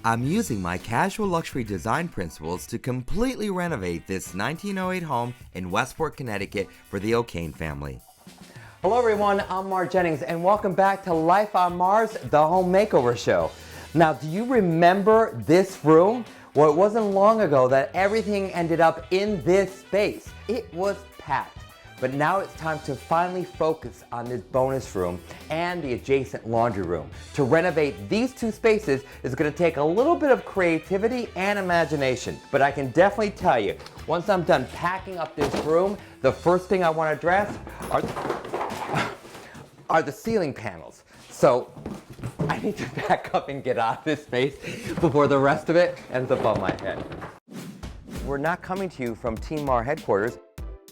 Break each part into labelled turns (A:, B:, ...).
A: I'm using my casual luxury design principles to completely renovate this 1908 home in Westport, Connecticut for the O'Kane family.
B: Hello everyone, I'm Mark Jennings and welcome back to Life on Mars, the Home Makeover Show. Now, do you remember this room? Well, it wasn't long ago that everything ended up in this space. It was packed. But now it's time to finally focus on this bonus room and the adjacent laundry room. To renovate these two spaces is going to take a little bit of creativity and imagination. But I can definitely tell you, once I'm done packing up this room, the first thing I want to address are the ceiling panels. So I need to back up and get out of this space before the rest of it ends up on my head. We're not coming to you from Team Mar headquarters.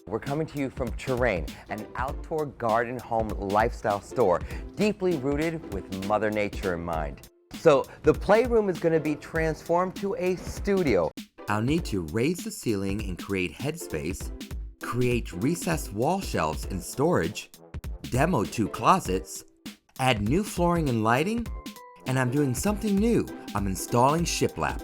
B: We're coming to you from Terrain, an outdoor garden home lifestyle store deeply rooted with Mother Nature in mind. So the playroom is going to be transformed to a studio.
A: I'll need to raise the ceiling and create headspace, create recessed wall shelves and storage, demo 2 closets, add new flooring and lighting, and I'm doing something new. I'm installing shiplap.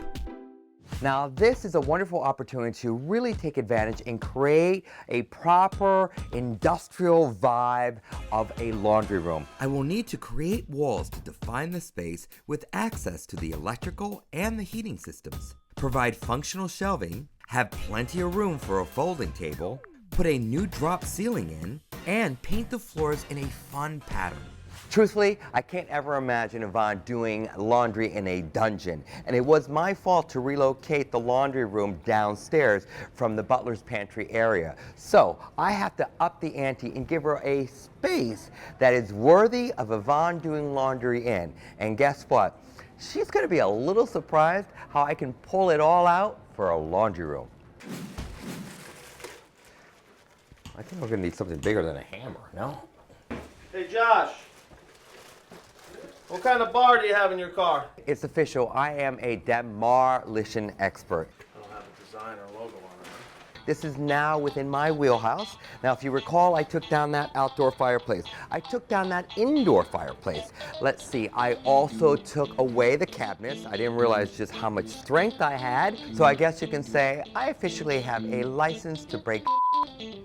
B: Now, this is a wonderful opportunity to really take advantage and create a proper industrial vibe of a laundry room.
A: I will need to create walls to define the space with access to the electrical and the heating systems, provide functional shelving, have plenty of room for a folding table, put a new drop ceiling in, and paint the floors in a fun pattern.
B: Truthfully, I can't ever imagine Yvonne doing laundry in a dungeon, and it was my fault to relocate the laundry room downstairs from the butler's pantry area. So I have to up the ante and give her a space that is worthy of Yvonne doing laundry in. And guess what? She's going to be a little surprised how I can pull it all out for a laundry room. I think we're going to need something bigger than a hammer, no?
C: Hey Josh, what kind of bar do you have in your car?
B: It's official. I am a demolition expert.
C: I don't have a design or logo on it.
B: This is now within my wheelhouse. Now, if you recall, I took down that outdoor fireplace. I took down that indoor fireplace. Let's see, I also took away the cabinets. I didn't realize just how much strength I had. So I guess you can say I officially have a license to break.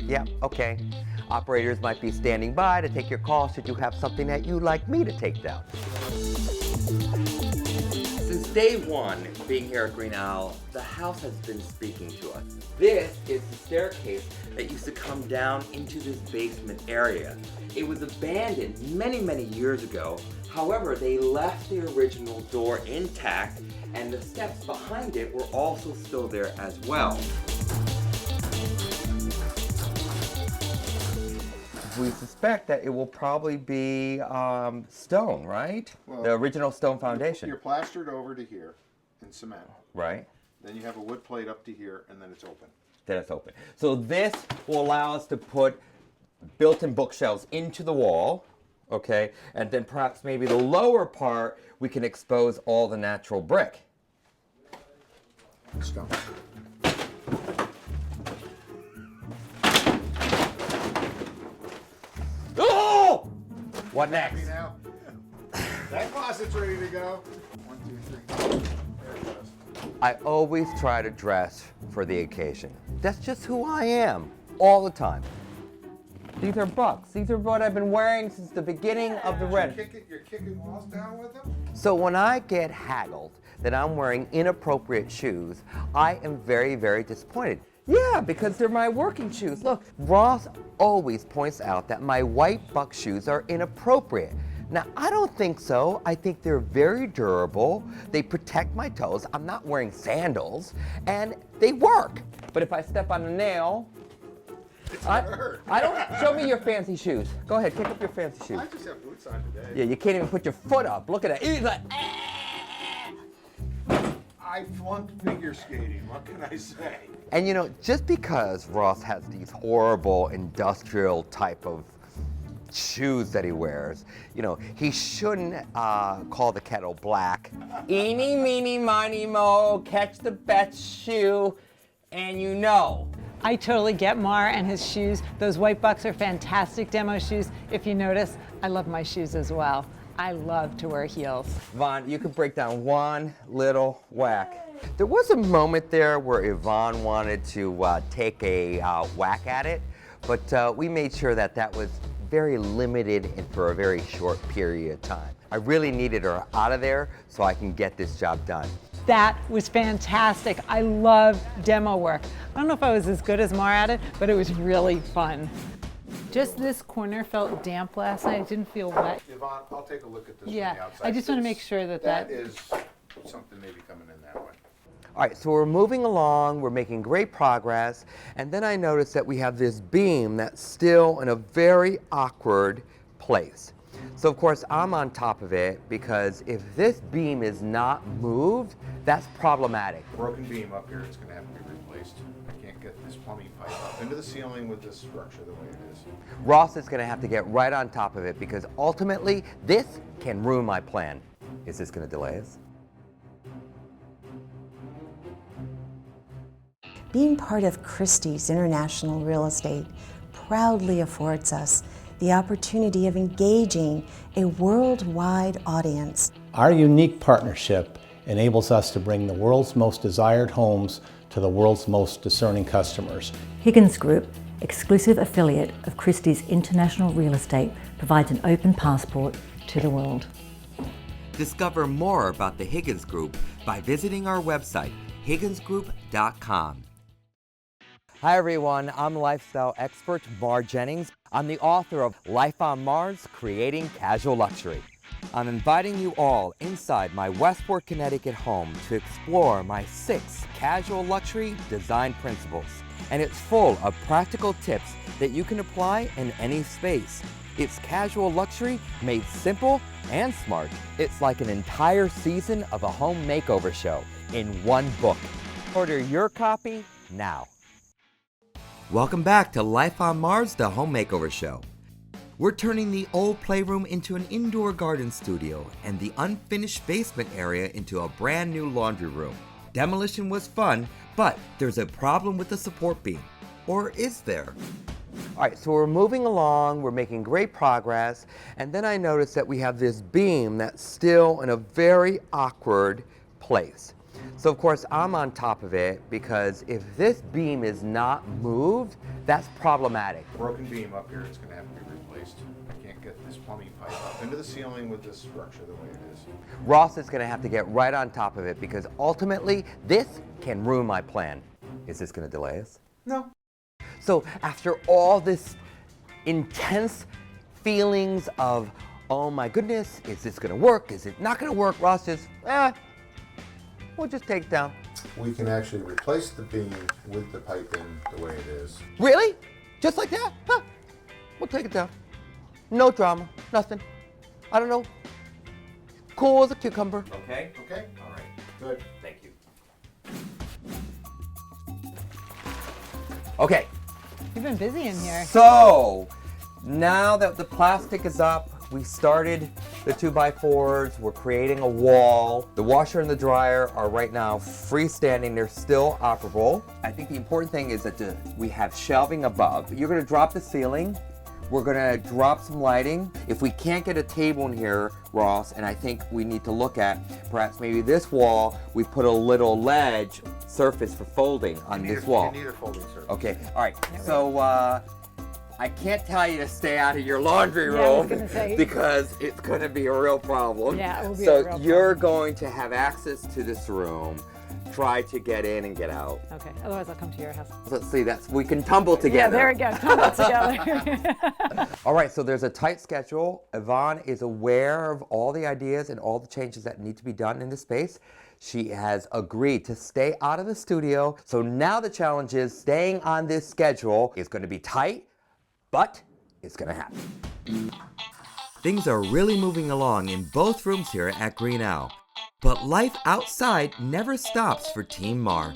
B: Yeah, okay. Operators might be standing by to take your call should you have something that you'd like me to take down. Since day one being here at Green Owl, the house has been speaking to us. This is the staircase that used to come down into this basement area. It was abandoned many, many years ago. However, they left the original door intact, and the steps behind it were also still there as well. We suspect that it will probably be stone, right?
D: Well,
B: the original stone foundation.
D: You're plastered over to here in cement.
B: Right.
D: Then you have a wood plate up to here, and then it's open.
B: Then it's open. So this will allow us to put built-in bookshelves into the wall, okay? And then perhaps maybe the lower part, we can expose all the natural brick.
D: Stone.
B: Oh! What next?
D: Now, that closet's ready to go. 1, 2, 3. There it goes.
B: I always try to dress for the occasion. That's just who I am, all the time. These are bucks. These are what I've been wearing since the beginning of the rent.
D: You're kicking walls down with them?
B: So when I get haggled that I'm wearing inappropriate shoes, I am very, very disappointed. Yeah, because they're my working shoes. Look, Ross always points out that my white buck shoes are inappropriate. Now, I don't think so. I think they're very durable. They protect my toes. I'm not wearing sandals, and they work. But if I step on a nail, I don't. Show me your fancy shoes. Go ahead, kick up your fancy shoes.
D: I just have boots on today.
B: Yeah, you can't even put your foot up. Look at that. He's like,
D: I flunked figure skating. What can I say?
B: And you know, just because Ross has these horrible industrial type of shoes that he wears, you know, he shouldn't call the kettle black. Eeny, meeny, miny, mo, catch the best shoe, and you know.
E: I totally get Mar and his shoes. Those white bucks are fantastic demo shoes. If you notice, I love my shoes as well. I love to wear heels.
B: Yvonne, you could break down one little whack. There was a moment there where Yvonne wanted to take a whack at it, but we made sure that that was very limited and for a very short period of time. I really needed her out of there so I can get this job done.
E: That was fantastic. I love demo work. I don't know if I was as good as Mar at it, but it was really fun. Just this corner felt damp last night. It didn't feel wet.
D: Yvonne, I'll take a look at this
E: Yeah,
D: from the outside.
E: I just want to make sure that
D: that is something maybe coming in that way.
B: All right, so we're moving along, we're making great progress, and then I noticed that we have this beam that's still in a very awkward place. So of course I'm on top of it because if this beam is not moved, that's problematic.
D: Broken beam up here, it's going to have to be replaced. I can't get this plumbing pipe up into the ceiling with this structure the way it is.
B: Ross is going to have to get right on top of it because ultimately this can ruin my plan. Is this going to delay us?
F: Being part of Christie's International Real Estate proudly affords us the opportunity of engaging a worldwide audience.
G: Our unique partnership enables us to bring the world's most desired homes to the world's most discerning customers.
H: Higgins Group, exclusive affiliate of Christie's International Real Estate, provides an open passport to the world.
A: Discover more about the Higgins Group by visiting our website, higginsgroup.com.
B: Hi everyone, I'm lifestyle expert Mar Jennings. I'm the author of Life on Mars, Creating Casual Luxury. I'm inviting you all inside my Westport, Connecticut home to explore my 6 casual luxury design principles. And it's full of practical tips that you can apply in any space. It's casual luxury made simple and smart. It's like an entire season of a home makeover show in one book. Order your copy now.
A: Welcome back to Life on Mars, the Home Makeover Show. We're turning the old playroom into an indoor garden studio and the unfinished basement area into a brand new laundry room. Demolition was fun, but there's a problem with the support beam. Or is there?
B: All right, so we're moving along, we're making great progress, and then I noticed that we have this beam that's still in a very awkward place. So of course I'm on top of it because if this beam is not moved, that's problematic.
D: Broken beam up here, it's going to have to be replaced. I can't get this plumbing pipe up into the ceiling with this structure the way it is.
B: Ross is going to have to get right on top of it because ultimately this can ruin my plan. Is this going to delay us?
D: No.
B: So after all this intense feelings of, oh my goodness, is this going to work? Is it not going to work? Ross just, we'll just take it down.
D: We can actually replace the beam with the piping the way it is.
B: Really? Just like that? Huh. We'll take it down. No drama, nothing. I don't know. Cool as a cucumber.
A: Okay.
D: Okay?
A: All right.
D: Good.
A: Thank you.
B: Okay,
E: You've been busy in here.
B: so now that the plastic is up, we started the 2x4s, we're creating a wall. The washer and the dryer are right now freestanding, they're still operable. I think the important thing is that we have shelving above. You're gonna drop the ceiling, we're gonna drop some lighting. If we can't get a table in here, Ross, and I think we need to look at perhaps maybe this wall, we put a little ledge surface for folding on this wall.
D: You need a folding surface.
B: Okay, all right, so I can't tell you to stay out of your laundry
E: Yeah, I was
B: room
E: gonna say.
B: because it's going to be a real problem.
E: Yeah, it will be a
B: so
E: real
B: you're going to have access to this room. Try to get in and get out.
E: Okay, otherwise I'll come to your house.
B: Let's see, we can tumble together.
E: Yeah, there we go, tumble together.
B: All right, so there's a tight schedule. Yvonne is aware of all the ideas and all the changes that need to be done in the space. She has agreed to stay out of the studio. So now the challenge is staying on this schedule is going to be tight, but it's going to happen.
A: Things are really moving along in both rooms here at Green Owl. But life outside never stops for Team Mar.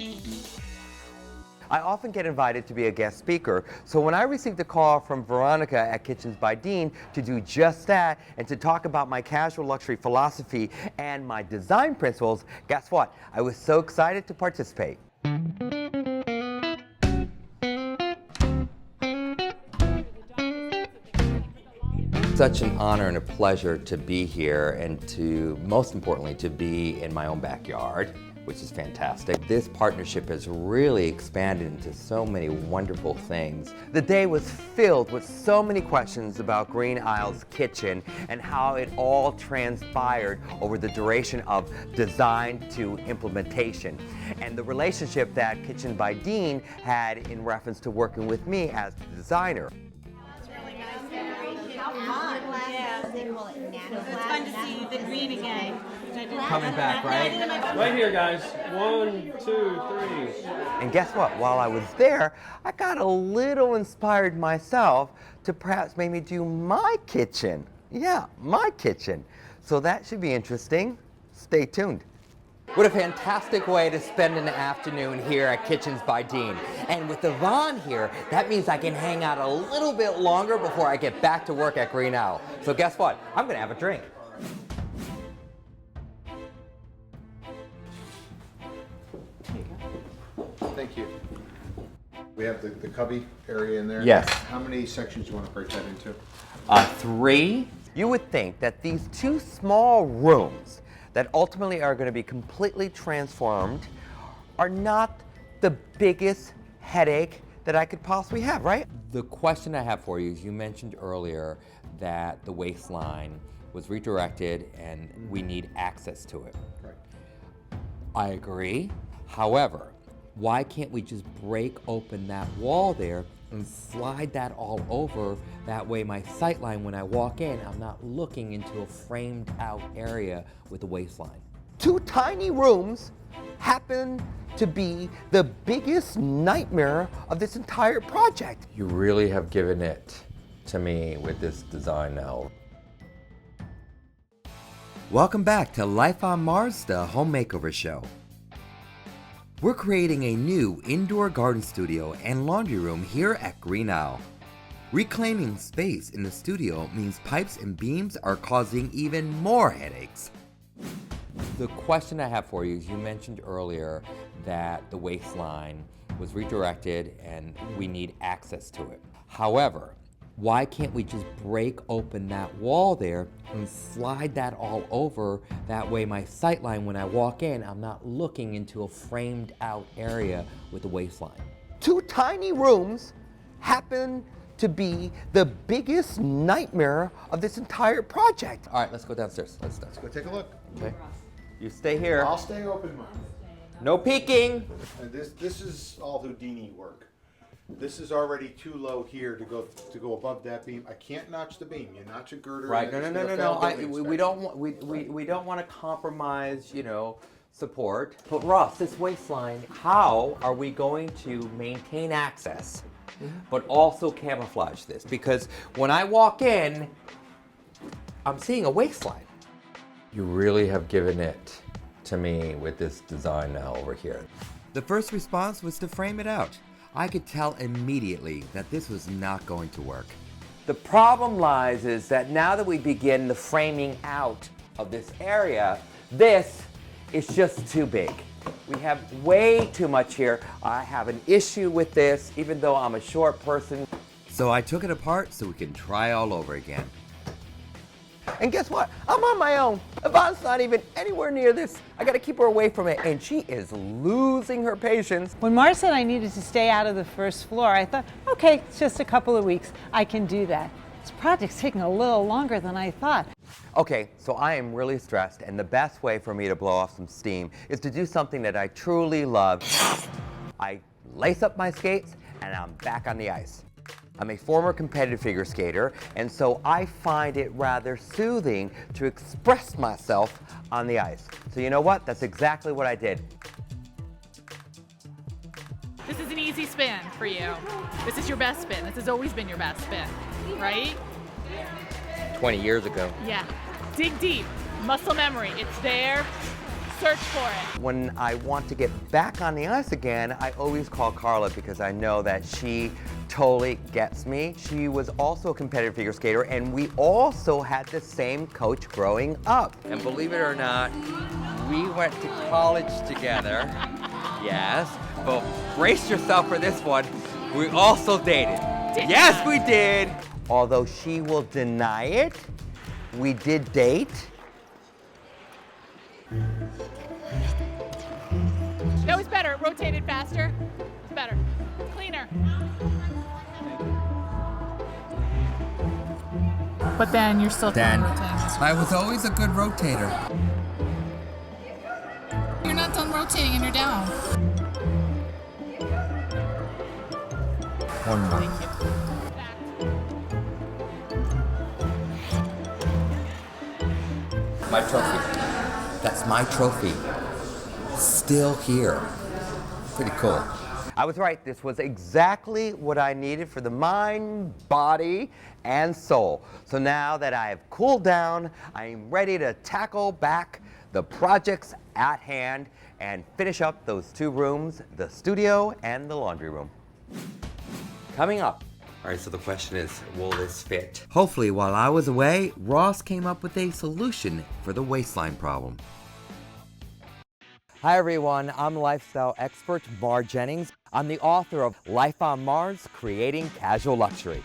B: I often get invited to be a guest speaker, so when I received a call from Veronica at Kitchens by Dean to do just that and to talk about my casual luxury philosophy and my design principles, guess what? I was so excited to participate. Such an honor and a pleasure to be here and to, most importantly, to be in my own backyard, which is fantastic. This partnership has really expanded into so many wonderful things. The day was filled with so many questions about Green Isle's kitchen and how it all transpired over the duration of design to implementation, and the relationship that Kitchen by Dean had in reference to working with me as the designer.
E: It's fun to see the green again.
B: Coming back, right?
C: Right here, guys. 1, 2, 3.
B: And guess what? While I was there, I got a little inspired myself to perhaps maybe do my kitchen. Yeah, my kitchen. So that should be interesting. Stay tuned. What a fantastic way to spend an afternoon here at Kitchens by Dean. And with Yvonne here, that means I can hang out a little bit longer before I get back to work at Green Owl. So guess what? I'm gonna have a drink.
D: Thank you. We have the cubby area in there.
B: Yes.
D: How many sections do you want to break that into?
B: 3. You would think that these 2 small rooms that ultimately are going to be completely transformed are not the biggest headache that I could possibly have, right? The question I have for you is, you mentioned earlier that the waistline was redirected and we need access to it.
D: Right.
B: I agree. However, why can't we just break open that wall there and slide that all over? That way my sightline, when I walk in, I'm not looking into a framed out area with a waistline. 2 tiny rooms happen to be the biggest nightmare of this entire project. You really have given it to me with this design now. Welcome back to Life on Mars, the Home Makeover Show. We're creating a new indoor garden studio and laundry room here at Green Owl. Reclaiming space in the studio means pipes and beams are causing even more headaches. The question I have for you is, you mentioned earlier that the waistline was redirected and we need access to it. However, why can't we just break open that wall there and slide that all over? That way my sightline, when I walk in, I'm not looking into a framed out area with a waistline. 2 tiny rooms happen to be the biggest nightmare of this entire project. All right, let's go downstairs. Let's
D: Go take a look.
B: Okay. You stay here.
D: I'll stay open, Mom.
B: No peeking.
D: And this is all Houdini work. This is already too low here to go above that beam. I can't notch the beam. You notch a girder.
B: Right.
D: and
B: No.
D: it's gonna fail building
B: We
D: inspection.
B: don't want we don't want to compromise, support. But Ross, this waistline, how are we going to maintain access, but also camouflage this? Because when I walk in, I'm seeing a waistline. You really have given it to me with this design now over here. The first response was to frame it out. I could tell immediately that this was not going to work. The problem lies is that now that we begin the framing out of this area, this is just too big. We have way too much here. I have an issue with this, even though I'm a short person. So I took it apart so we can try all over again. And guess what? I'm on my own. Yvonne's not even anywhere near this. I gotta keep her away from it, and she is losing her patience.
E: When Mars said I needed to stay out of the first floor, I thought, okay, it's just a couple of weeks. I can do that. This project's taking a little longer than I thought.
B: Okay, so I am really stressed, and the best way for me to blow off some steam is to do something that I truly love. I lace up my skates, and I'm back on the ice. I'm a former competitive figure skater, and so I find it rather soothing to express myself on the ice. So you know what? That's exactly what I did.
I: This is an easy spin for you. This is your best spin. This has always been your best spin, right?
B: 20 years ago.
I: Yeah. Dig deep. Muscle memory. It's there. Search for it.
B: When I want to get back on the ice again, I always call Carla because I know that she totally gets me. She was also a competitive figure skater, and we also had the same coach growing up. And believe it or not, we went to college together. Yes, but brace yourself for this one. We also dated. Yes, we did. although she will deny it. We did date.
I: That was better. It rotated faster. It's better. Cleaner. But then you're still
A: Dan,
I: rotating.
A: I was always a good rotator.
I: You're not done rotating and you're down.
A: One more.
I: Thank you.
A: My trophy. That's my trophy. Still here. Pretty cool.
B: I was right, this was exactly what I needed for the mind, body, and soul. So now that I have cooled down, I am ready to tackle back the projects at hand and finish up those 2 rooms, the studio and the laundry room. Coming up.
A: All right, so the question is, will this fit? Hopefully, while I was away, Ross came up with a solution for the waistline problem.
B: Hi everyone, I'm lifestyle expert Mar Jennings. I'm the author of Life on Mars, Creating Casual Luxury.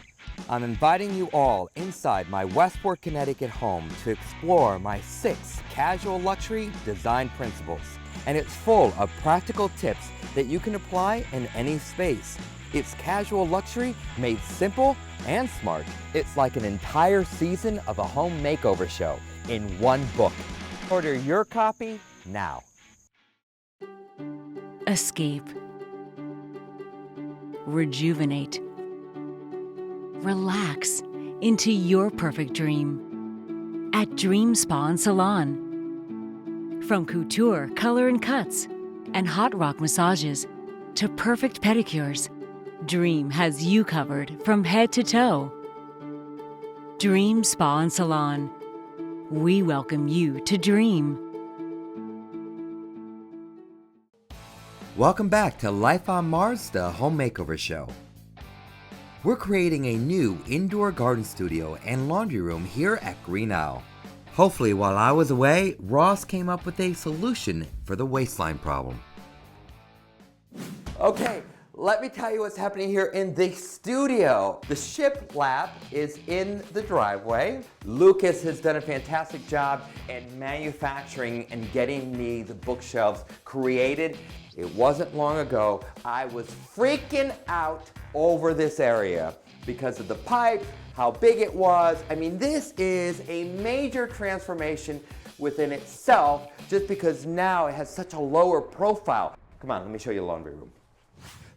B: I'm inviting you all inside my Westport, Connecticut home to explore my 6 casual luxury design principles. And it's full of practical tips that you can apply in any space. It's casual luxury made simple and smart. It's like an entire season of a home makeover show in one book. Order your copy now.
J: Escape. Rejuvenate. Relax into your perfect dream at Dream Spa and Salon. From couture, color and cuts, and hot rock massages to perfect pedicures, Dream has you covered from head to toe. Dream Spa and Salon. We welcome you to dream.
A: Welcome back to Life on Mars, the home makeover show. We're creating a new indoor garden studio and laundry room here at Green Owl. Hopefully, while I was away, Ross came up with a solution for the waistline problem.
B: Okay, let me tell you what's happening here in the studio. The ship lab is in the driveway. Lucas has done a fantastic job in manufacturing and getting me the bookshelves created. It wasn't long ago, I was freaking out over this area because of the pipe, how big it was. I mean, this is a major transformation within itself just because now it has such a lower profile. Come on, let me show you the laundry room.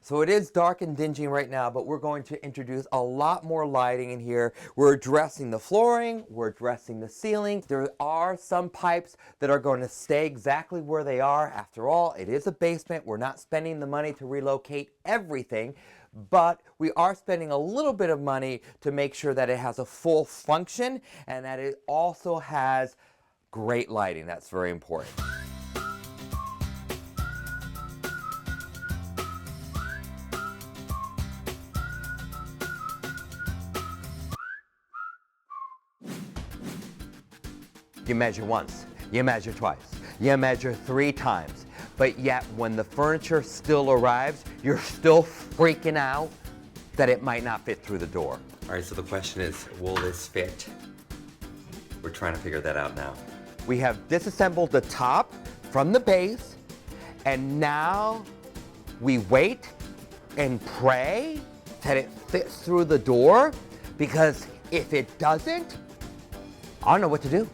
B: So it is dark and dingy right now, but we're going to introduce a lot more lighting in here. We're addressing the flooring, we're addressing the ceiling. There are some pipes that are going to stay exactly where they are. After all, it is a basement. We're not spending the money to relocate everything, but we are spending a little bit of money to make sure that it has a full function and that it also has great lighting. That's very important. You measure once, you measure twice, you measure 3 times, but yet when the furniture still arrives, you're still freaking out that it might not fit through the door.
A: All right, so the question is, will this fit? We're trying to figure that out now.
B: We have disassembled the top from the base, and now we wait and pray that it fits through the door, because if it doesn't, I don't know what to do.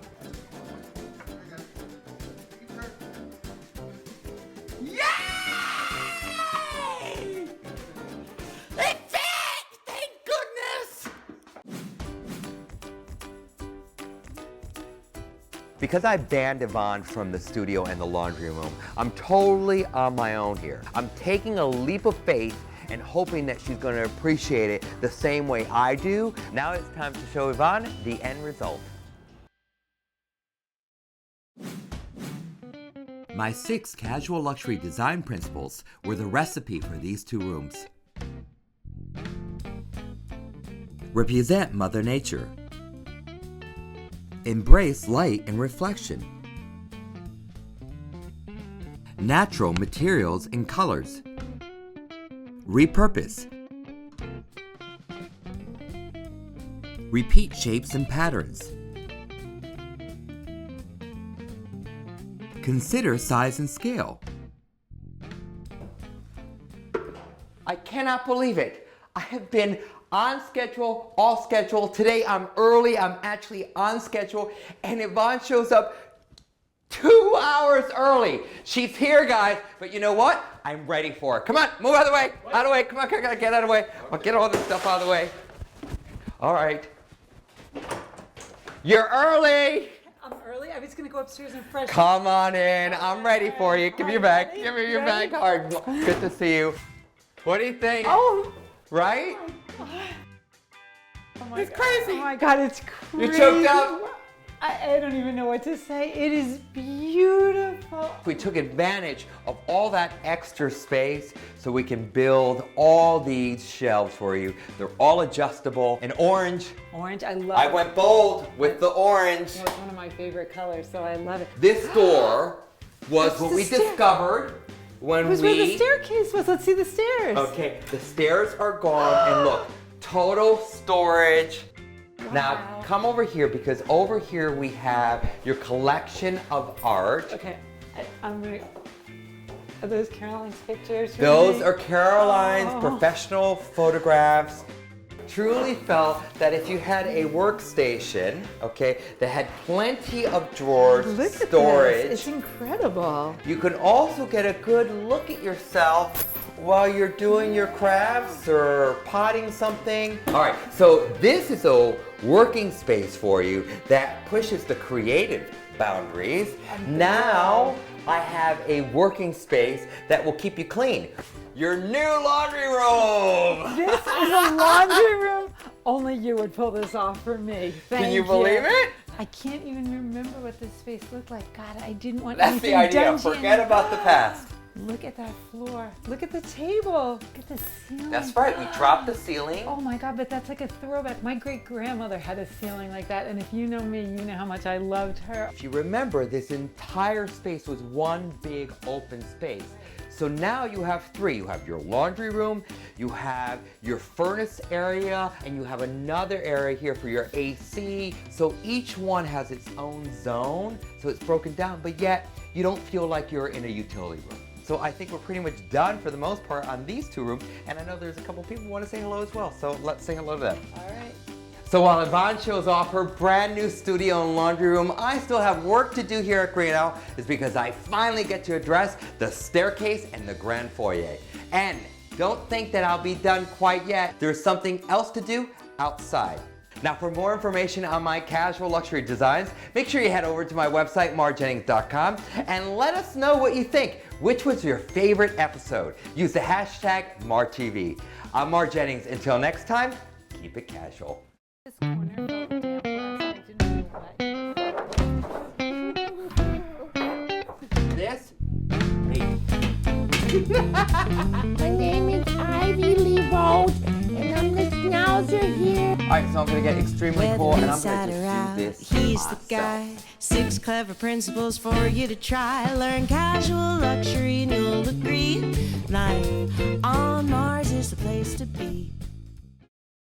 B: Because I banned Yvonne from the studio and the laundry room, I'm totally on my own here. I'm taking a leap of faith and hoping that she's going to appreciate it the same way I do. Now it's time to show Yvonne the end result.
A: My 6 casual luxury design principles were the recipe for these 2 rooms. Represent Mother Nature. Embrace light and reflection. Natural materials and colors. Repurpose. Repeat shapes and patterns. Consider size and scale.
B: I cannot believe it. I have been on schedule, off schedule. Today I'm early, I'm actually on schedule, and Yvonne shows up 2 hours early. She's here, guys, but you know what? I'm ready for her. Come on, move out of the way, out of the way. Come on, get out of the way. I'll get all this stuff out of the way. All right. You're early.
E: I'm early. I was going to go upstairs and freshen.
B: Come on in. I'm ready for you. Give me your bag. Give me your bag hard. Good to see you. What do you think?
E: Oh.
B: Right? It's crazy.
E: Oh my God, it's crazy.
B: You choked up?
E: I don't even know what to say. It is beautiful.
B: We took advantage of all that extra space so we can build all these shelves for you. They're all adjustable. And orange.
E: Orange, I love
B: I
E: it.
B: went bold with the orange.
E: It's one of my favorite colors, so I love it.
B: This door was
E: That's
B: what
E: the
B: we
E: stair.
B: discovered when
E: It was where the staircase was. Let's see the stairs.
B: Okay, the stairs are gone, and look, total storage.
E: Wow.
B: Now, come over here, because over here we have your collection of art.
E: Okay, I'm gonna. Are those Caroline's pictures? for
B: Those
E: me?
B: are Caroline's
E: Oh.
B: professional photographs. Truly felt that if you had a workstation, okay, that had plenty of drawers,
E: Look at
B: storage,
E: this. It's incredible.
B: you can also get a good look at yourself while you're doing your crafts or potting something. All right, so this is a working space for you that pushes the creative boundaries. Now I have a working space that will keep you clean. Your new laundry room.
E: This is a laundry room. Only you would pull this off for me. Thank
B: Can you believe it?
E: I can't even remember what this space looked like. God, I didn't want
B: That's the
E: anything
B: idea.
E: dungeon.
B: Forget about the past.
E: Look at that floor. Look at the table. Look at the ceiling.
B: That's right, we dropped the ceiling.
E: Oh my God, but that's like a throwback. My great grandmother had a ceiling like that, and if you know me, you know how much I loved her.
B: If you remember, this entire space was one big open space. So now you have three. You have your laundry room, you have your furnace area, and you have another area here for your AC. So each one has its own zone, so it's broken down, but yet you don't feel like you're in a utility room. So I think we're pretty much done for the most part on these two rooms, and I know there's a couple people who want to say hello as well, so let's say hello to them.
E: All right.
B: So while Yvonne shows off her brand new studio and laundry room, I still have work to do here at Greeno, is because I finally get to address the staircase and the grand foyer. And don't think that I'll be done quite yet. There's something else to do outside. Now, for more information on my casual luxury designs, make sure you head over to my website, marjennings.com, and let us know what you think. Which was your favorite episode? Use the hashtag MarTV. I'm Mar Jennings. Until next time, keep it casual.
E: This corner felt damp last night. I didn't know why.
B: This?
K: My name is Ivy Lee Rose, and I'm the schnauzer here.
B: All right, so I'm gonna get extremely cool, and I'm gonna just do this
L: He's
B: myself.
L: the guy. 6 clever principles for you to try. Learn casual luxury and you'll agree. Life on Mars is the place to be.